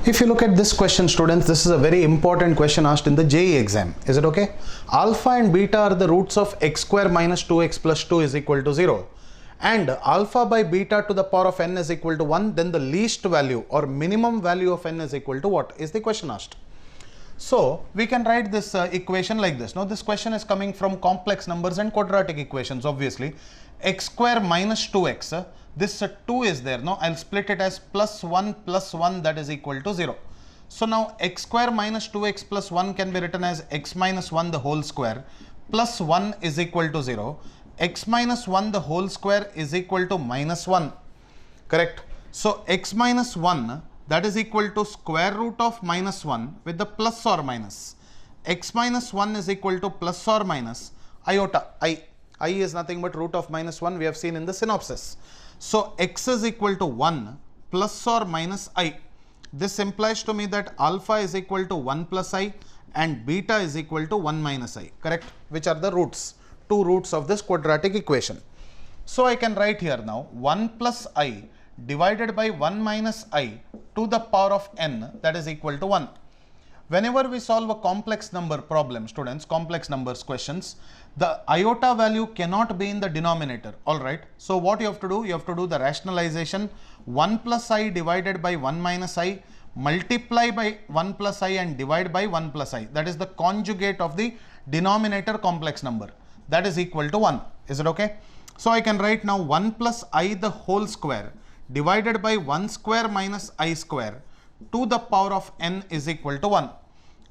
If you look at this question, students, this is a very important question asked in the JEE exam. Is it okay? Alpha and beta are the roots of x square minus 2x plus 2 is equal to 0. And alpha by beta to the power of n is equal to 1. Then the least value or minimum value of n is equal to what? Is the question asked. So we can write this equation like this. Now this question is coming from complex numbers and quadratic equations, obviously. X square minus 2x. This 2 is there. Now I'll split it as plus 1 that is equal to 0. So now x square minus 2x plus 1 can be written as x minus 1 the whole square plus 1 is equal to 0. X minus 1 the whole square is equal to minus 1. Correct? So x minus 1 that is equal to square root of minus 1 with the plus or minus. X minus 1 is equal to plus or minus iota. I is nothing but root of minus 1, we have seen in the synopsis. So x is equal to 1 plus or minus I. This implies to me that alpha is equal to 1 plus I and beta is equal to 1 minus I. Correct? Which are the roots, two roots of this quadratic equation. So I can write here now 1 plus I divided by 1 minus I to the power of n, that is equal to 1. Whenever we solve a complex number problem, students, complex numbers questions, the iota value cannot be in the denominator. Alright. So what you have to do? You have to do the rationalization. 1 plus I divided by 1 minus I, multiply by 1 plus I and divide by 1 plus I. That is the conjugate of the denominator complex number. That is equal to 1. Is it okay? So I can write now 1 plus I the whole square divided by 1 square minus I square to the power of n is equal to 1.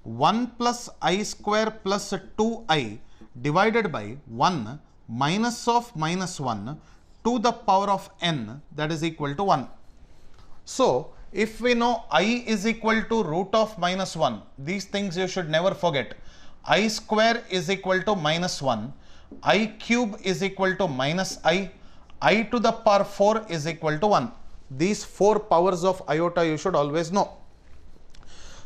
1 plus I square plus 2i divided by 1 minus of minus 1 to the power of n, that is equal to 1. So if we know I is equal to root of minus 1, these things you should never forget. I square is equal to minus 1, I cube is equal to minus I to the power 4 is equal to 1. These four powers of iota you should always know.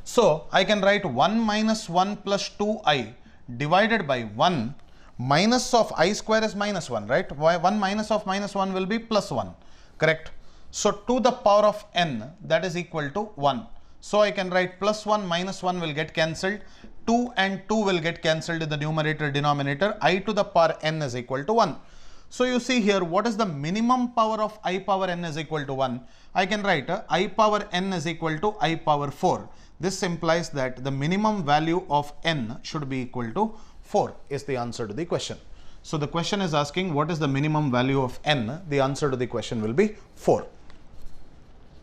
So I can write 1 minus 1 plus 2i divided by 1 minus of I square is minus 1, right? 1 minus of minus 1 will be plus 1, correct? So to the power of n, that is equal to 1. So I can write plus 1 minus 1 will get cancelled, 2 and 2 will get cancelled in the numerator denominator, I to the power n is equal to 1. So you see here, what is the minimum power of I power n is equal to 1? I can write I power n is equal to I power 4. This implies that the minimum value of n should be equal to 4 is the answer to the question. So the question is asking what is the minimum value of n? The answer to the question will be 4.